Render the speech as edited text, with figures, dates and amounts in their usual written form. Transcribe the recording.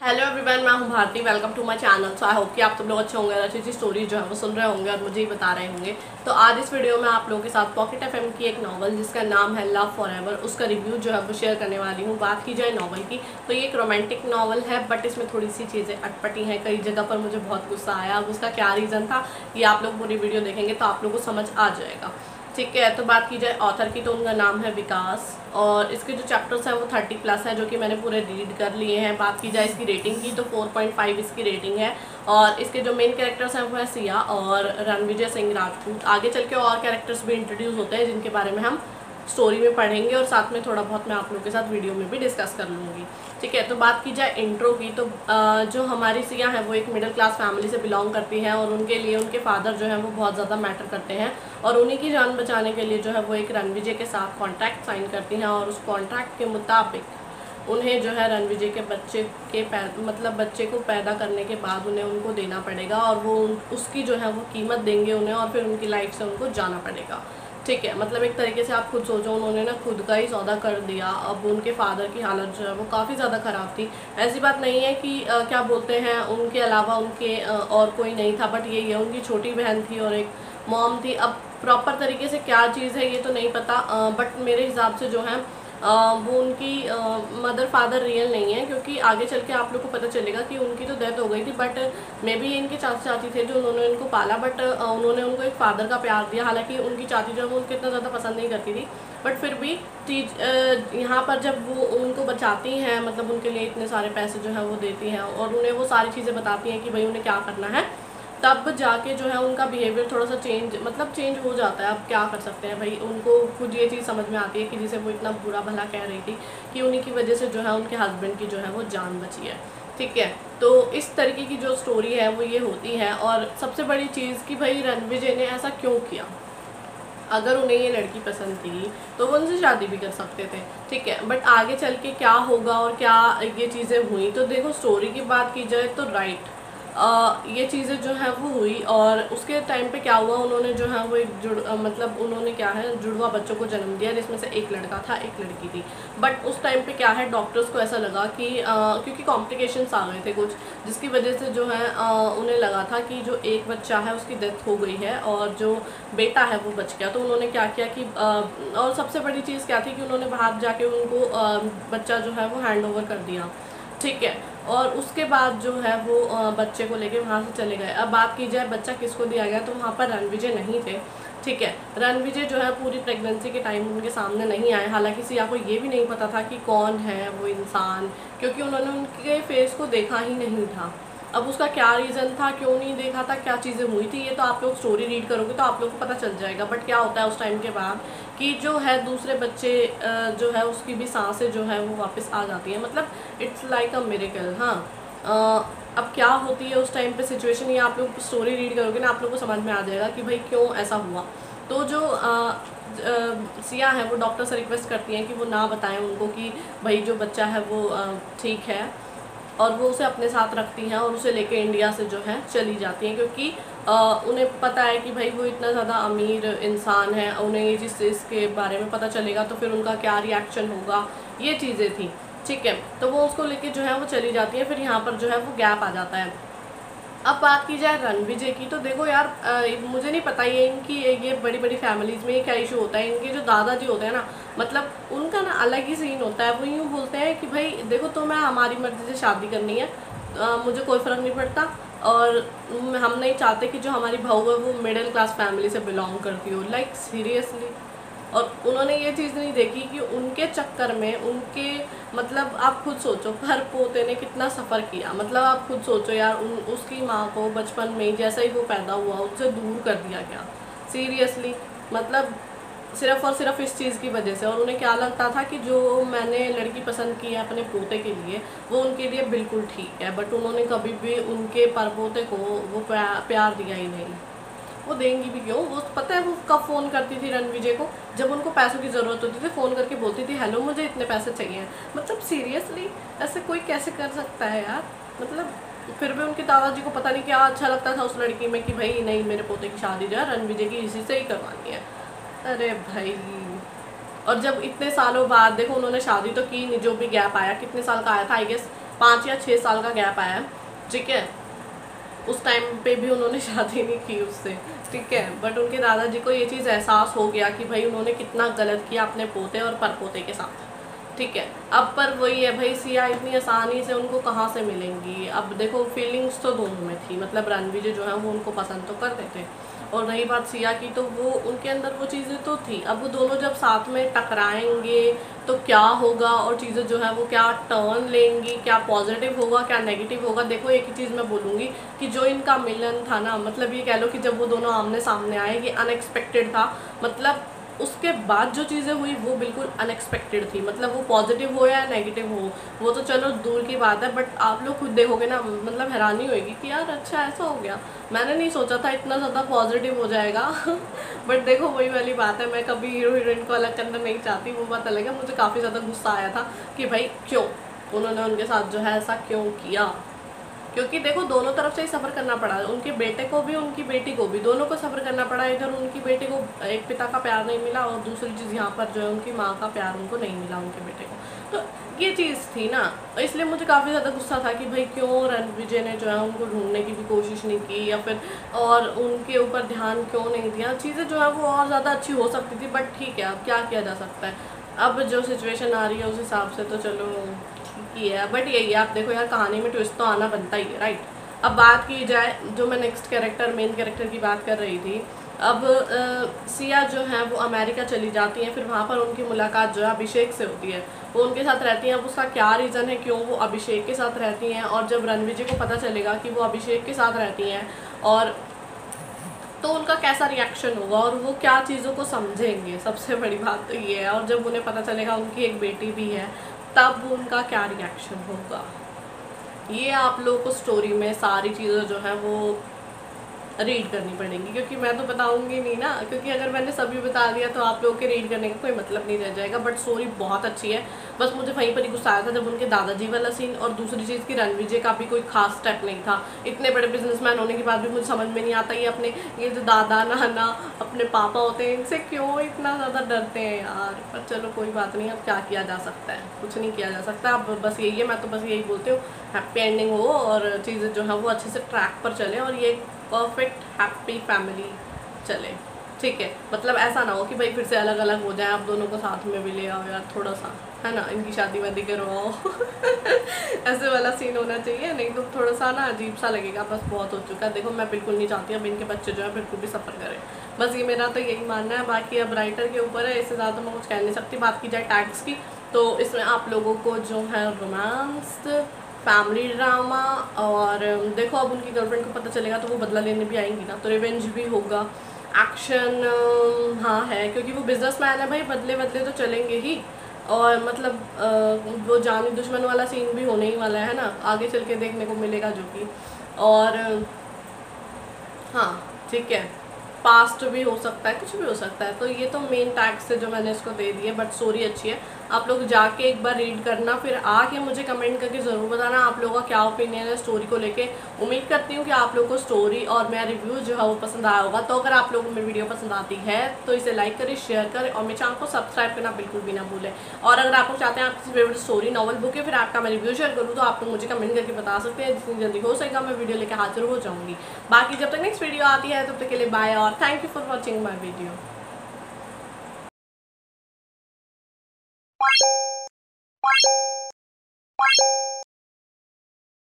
Hello everyone, मैं हूं Bharti. Welcome to my channel. So I hope कि आप सब लोग अच्छे होंगे और अच्छी अच्छी स्टोरी जो है वो सुन रहे होंगे और मुझे ही बता रहे होंगे। तो आज इस वीडियो में आप लोगों के साथ पॉकेट एफएम की एक नॉवल जिसका नाम है लव फॉरएवर, उसका रिव्यू जो है वो शेयर करने वाली हूँ। बात की जाए नॉवल की तो ये एक रोमांटिक नॉवल है, बट इसमें थोड़ी सी चीज़ें अटपटी हैं। कई जगह पर मुझे बहुत गुस्सा आया। अब उसका क्या रीज़न था ये आप लोग पूरी वीडियो देखेंगे तो आप लोग को समझ आ जाएगा। ठीक है, तो बात की जाए ऑथर की तो उनका नाम है विकास और इसके जो चैप्टर्स हैं वो 30+ है, जो कि मैंने पूरे रीड कर लिए हैं। बात की जाए इसकी रेटिंग की तो 4.5 इसकी रेटिंग है। और इसके जो मेन कैरेक्टर्स हैं वो है सिया और रणविजय सिंह राजपूत। आगे चल के और कैरेक्टर्स भी इंट्रोड्यूस होते हैं जिनके बारे में हम स्टोरी में पढ़ेंगे और साथ में थोड़ा बहुत मैं आप लोगों के साथ वीडियो में भी डिस्कस कर लूँगी। ठीक है, तो बात की जाए इंट्रो की तो जो हमारी सिया है वो एक मिडिल क्लास फैमिली से बिलोंग करती हैं और उनके लिए उनके फादर जो है वो बहुत ज़्यादा मैटर करते हैं और उन्हीं की जान बचाने के लिए जो है वो एक रणविजय के साथ कॉन्ट्रैक्ट साइन करती हैं और उस कॉन्ट्रैक्ट के मुताबिक उन्हें जो है रणविजय के बच्चे के बच्चे को पैदा करने के बाद उन्हें उनको देना पड़ेगा और वो उसकी जो है वो कीमत देंगे उन्हें और फिर उनकी लाइफ से उनको जाना पड़ेगा। ठीक है, मतलब एक तरीके से आप खुद सोचो, उन्होंने ना खुद का ही सौदा कर दिया। अब उनके फादर की हालत जो है वो काफ़ी ज़्यादा ख़राब थी। ऐसी बात नहीं है कि क्या बोलते हैं उनके अलावा उनके और कोई नहीं था, बट ये उनकी छोटी बहन थी और एक मॉम थी। अब प्रॉपर तरीके से क्या चीज़ है ये तो नहीं पता, बट मेरे हिसाब से जो है वो उनकी मदर फादर रियल नहीं है, क्योंकि आगे चल के आप लोग को पता चलेगा कि उनकी तो डेथ हो गई थी, बट मे बी इनके चाचा चाची थे जो उन्होंने इनको पाला, बट उन्होंने उनको एक फादर का प्यार दिया। हालांकि उनकी चाची जो है वो उनको इतना ज़्यादा पसंद नहीं करती थी, बट फिर भी यहाँ पर जब वो उनको बचाती हैं, मतलब उनके लिए इतने सारे पैसे जो है वो देती हैं और उन्हें वो सारी चीज़ें बताती हैं कि भाई उन्हें क्या करना है, तब जाके जो है उनका बिहेवियर थोड़ा सा चेंज हो जाता है। अब क्या कर सकते हैं भाई, उनको खुद ये चीज़ समझ में आती है कि जिसे वो इतना बुरा भला कह रही थी कि उन्हीं की वजह से जो है उनके हस्बैंड की जो है वो जान बची है। ठीक है, तो इस तरीके की जो स्टोरी है वो ये होती है। और सबसे बड़ी चीज़ कि भाई रणविजय ने ऐसा क्यों किया। अगर उन्हें ये लड़की पसंद थी तो वो उनसे शादी भी कर सकते थे। ठीक है, बट आगे चल के क्या होगा और क्या ये चीज़ें हुई तो देखो, स्टोरी की बात की जाए तो राइट ये चीज़ें जो है वो हुई और उसके टाइम पे क्या हुआ, उन्होंने जो है वो एक उन्होंने क्या है जुड़वा बच्चों को जन्म दिया जिसमें से एक लड़का था एक लड़की थी। बट उस टाइम पे क्या है, डॉक्टर्स को ऐसा लगा कि क्योंकि कॉम्प्लिकेशंस आ गए थे कुछ, जिसकी वजह से जो है उन्हें लगा था कि जो एक बच्चा है उसकी डेथ हो गई है और जो बेटा है वो बच गया। तो उन्होंने क्या किया कि और सबसे बड़ी चीज़ क्या थी कि उन्होंने बाहर जाके उनको बच्चा जो है वो हैंड ओवर कर दिया। ठीक है, और उसके बाद जो है वो बच्चे को लेके वहाँ से चले गए। अब बात की जाए बच्चा किसको दिया गया, तो वहाँ पर रणविजय नहीं थे। ठीक है, रणविजय जो है पूरी प्रेगनेंसी के टाइम उनके सामने नहीं आए। हालांकि सिया को ये भी नहीं पता था कि कौन है वो इंसान, क्योंकि उन्होंने उनके फेस को देखा ही नहीं था। अब उसका क्या रीज़न था, क्यों नहीं देखा था, क्या चीज़ें हुई थी, ये तो आप लोग स्टोरी रीड करोगे तो आप लोग को पता चल जाएगा। बट क्या होता है उस टाइम के बाद कि जो है दूसरे बच्चे जो है उसकी भी सांसें जो है वो वापस आ जाती हैं। मतलब इट्स लाइक अ मिरेकल। हाँ, अब क्या होती है उस टाइम पे सिचुएशन, ये आप लोग स्टोरी रीड करोगे ना आप लोग को समझ में आ जाएगा कि भाई क्यों ऐसा हुआ। तो जो सिया है वो डॉक्टर से रिक्वेस्ट करती हैं कि वो ना बताएं उनको कि भाई जो बच्चा है वो ठीक है, और वो उसे अपने साथ रखती हैं और उसे लेके इंडिया से जो है चली जाती हैं, क्योंकि उन्हें पता है कि भाई वो इतना ज़्यादा अमीर इंसान है, उन्हें ये चीज़ इसके बारे में पता चलेगा तो फिर उनका क्या रिएक्शन होगा, ये चीज़ें थी। ठीक है, तो वो उसको लेके जो है वो चली जाती है। फिर यहाँ पर जो है वो गैप आ जाता है। अब बात की जाए रणविजय की तो देखो यार, मुझे नहीं पता ये इनकी ये बड़ी बड़ी फैमिलीज़ में ये क्या इशू होता है। इनके जो दादाजी होते हैं ना, मतलब उनका ना अलग ही सीन होता है। वो यूँ बोलते हैं कि भाई देखो तुम्हें हमारी मर्ज़ी से शादी करनी है, मुझे कोई फ़र्क नहीं पड़ता और हम नहीं चाहते कि जो हमारी बहू है वो मिडिल क्लास फैमिली से बिलोंग करती हो। Like seriously. और उन्होंने ये चीज़ नहीं देखी कि उनके चक्कर में उनके, मतलब आप खुद सोचो पर पोते ने कितना सफ़र किया। मतलब आप खुद सोचो यार, उसकी माँ को बचपन में ही जैसा ही वो पैदा हुआ उनसे दूर कर दिया गया। सीरियसली, मतलब सिर्फ़ और सिर्फ इस चीज़ की वजह से। और उन्हें क्या लगता था कि जो मैंने लड़की पसंद की है अपने पोते के लिए वो उनके लिए बिल्कुल ठीक है, बट उन्होंने कभी भी उनके परपोते को वो प्यार दिया ही नहीं। वो देंगी भी क्यों, वो पता है वो कब फ़ोन करती थी रणविजय को, जब उनको पैसों की ज़रूरत होती थी फ़ोन करके बोलती थी हेलो मुझे इतने पैसे चाहिए। मतलब सीरियसली ऐसे कोई कैसे कर सकता है यार। मतलब फिर भी उनके दादाजी को पता नहीं क्या अच्छा लगता था उस लड़की में कि भाई नहीं, मेरे पोते की शादी जो है रणविजय की इसी से ही करवानी है। अरे भाई, और जब इतने सालों बाद देखो उन्होंने शादी तो की नहीं, जो भी गैप आया कितने साल का आया था, आई गेस 5 या 6 साल का गैप आया है, ठीक है। उस टाइम पे भी उन्होंने शादी नहीं की उससे, ठीक है। बट उनके दादाजी को ये चीज़ एहसास हो गया कि भाई उन्होंने कितना गलत किया अपने पोते और परपोते के साथ, ठीक है। अब पर वही है भाई, सिया इतनी आसानी से उनको कहाँ से मिलेंगी। अब देखो फीलिंग्स तो दोनों में थी, मतलब रणविजय जो है वो उनको पसंद तो करते थे, और रही बात सिया की तो वो उनके अंदर वो चीज़ें तो थी। अब वो दोनों जब साथ में टकराएंगे तो क्या होगा, और चीज़ें जो है वो क्या टर्न लेंगी, क्या पॉजिटिव होगा क्या नेगेटिव होगा। देखो एक ही चीज़ मैं बोलूँगी कि जो इनका मिलन था ना, मतलब ये कह लो कि जब वो दोनों आमने सामने आए ये अनएक्सपेक्टेड था। मतलब उसके बाद जो चीज़ें हुई वो बिल्कुल अनएक्सपेक्टेड थी। मतलब वो पॉजिटिव हो या नेगेटिव हो वो तो चलो दूर की बात है, बट आप लोग खुद देखोगे ना, मतलब हैरानी होएगी कि यार अच्छा ऐसा हो गया, मैंने नहीं सोचा था इतना ज़्यादा पॉजिटिव हो जाएगा। बट देखो वही वाली बात है, मैं कभी हीरो हीरोइन को अलग करना नहीं चाहती, वो बात अलग है। मुझे काफ़ी ज़्यादा गुस्सा आया था कि भाई क्यों उन्होंने उनके साथ जो है ऐसा क्यों किया, क्योंकि देखो दोनों तरफ से ही सफ़र करना पड़ा, उनके बेटे को भी उनकी बेटी को भी, दोनों को सफ़र करना पड़ा। इधर उनकी बेटी को एक पिता का प्यार नहीं मिला, और दूसरी चीज़ यहाँ पर जो है उनकी माँ का प्यार उनको नहीं मिला उनके बेटे को। तो ये चीज़ थी ना, इसलिए मुझे काफ़ी ज़्यादा गुस्सा था कि भाई क्यों रणविजय ने जो है उनको ढूंढने की भी कोशिश नहीं की, या फिर और उनके ऊपर ध्यान क्यों नहीं दिया। चीज़ें जो है वो और ज़्यादा अच्छी हो सकती थी, बट ठीक है अब क्या किया जा सकता है। अब जो सिचुएशन आ रही है उस हिसाब से तो चलो की है। बट यही है, आप देखो यार कहानी में ट्विस्ट तो आना बनता ही है, राइट। अब बात की जाए जो मैं नेक्स्ट कैरेक्टर मेन कैरेक्टर की बात कर रही थी। अब सिया जो है वो अमेरिका चली जाती हैं, फिर वहाँ पर उनकी मुलाकात जो है अभिषेक से होती है, वो उनके साथ रहती हैं। अब उसका क्या रीज़न है क्यों वो अभिषेक के साथ रहती हैं, और जब रणविजय को पता चलेगा कि वो अभिषेक के साथ रहती हैं और तो उनका कैसा रिएक्शन होगा और वो क्या चीज़ों को समझेंगे, सबसे बड़ी बात तो ये है। और जब उन्हें पता चलेगा उनकी एक बेटी भी है तब उनका क्या रिएक्शन होगा, ये आप लोगों को स्टोरी में सारी चीज़ें जो है वो रीड करनी पड़ेंगी, क्योंकि मैं तो बताऊंगी नहीं ना, क्योंकि अगर मैंने सभी बता दिया तो आप लोगों के रीड करने का कोई मतलब नहीं रह जाएगा। बट स्टोरी बहुत अच्छी है, बस मुझे वहीं पर ही गुस्सा आया था जब उनके दादाजी वाला सीन, और दूसरी चीज़ की रणविजय का भी कोई खास स्टेप नहीं था। इतने बड़े बिजनेसमैन होने के बाद भी मुझे समझ में नहीं आता ये अपने ये जो दादा नाना अपने पापा होते हैं इनसे क्यों इतना ज़्यादा डरते हैं यार। पर चलो कोई बात नहीं, अब क्या किया जा सकता है, कुछ नहीं किया जा सकता। अब बस यही है, मैं तो बस यही बोलती हूँ हैप्पी एंडिंग हो और चीज़ें जो है वो अच्छे से ट्रैक पर चले, और ये परफेक्ट हैप्पी फैमिली चले, ठीक है। मतलब ऐसा ना हो कि भाई फिर से अलग अलग हो जाए, आप दोनों को साथ में भी ले आओ यार, थोड़ा सा है ना, इनकी शादी वादी करवाओ। ऐसे वाला सीन होना चाहिए, नहीं तो थोड़ा सा ना अजीब सा लगेगा। बस बहुत हो चुका है, देखो मैं बिल्कुल नहीं चाहती अब इनके बच्चे जो है बिल्कुल भी सफ़र करें, बस ये मेरा तो यही मानना है। बाकी अब राइटर के ऊपर है, इससे ज़्यादा मैं कुछ कह नहीं सकती। बात की जाए टैग्स की तो इसमें आप लोगों को जो है रोमांस, फैमिली ड्रामा, और देखो अब उनकी गर्लफ्रेंड को पता चलेगा तो वो बदला लेने भी आएंगी ना, तो रिवेंज भी होगा, एक्शन हाँ है, क्योंकि वो बिजनेसमैन है भाई, बदले बदले तो चलेंगे ही। और मतलब वो जानी दुश्मन वाला सीन भी होने ही वाला है ना, आगे चल के देखने को मिलेगा जो कि। और हाँ ठीक है, पास्ट भी हो सकता है, कुछ भी हो सकता है। तो ये तो मेन टैग से जो मैंने इसको दे दिए, बट स्टोरी अच्छी है। आप लोग जाके एक बार रीड करना, फिर आके मुझे कमेंट करके ज़रूर बताना आप लोगों का क्या ओपिनियन है स्टोरी को लेके। उम्मीद करती हूँ कि आप लोगों को स्टोरी और मेरा रिव्यू जो है वो पसंद आया होगा। तो अगर आप लोगों को मेरी वीडियो पसंद आती है तो इसे लाइक करें, शेयर करें, और मेरे चैनल को सब्सक्राइब करना बिल्कुल भी ना भूलें। और अगर आप लोग चाहते हैं आपकी फेवरेट स्टोरी नॉवल बुक है फिर आपका मैं रिव्यू शेयर करूँ, तो आप लोग मुझे कमेंट करके बता सकते हैं, जितनी जल्दी हो सकेगा मैं वीडियो लेकर हाजिर हो जाऊँगी। बाकी जब तक नेक्स्ट वीडियो आती है तब तक के लिए बाय, और thank you for watching my video.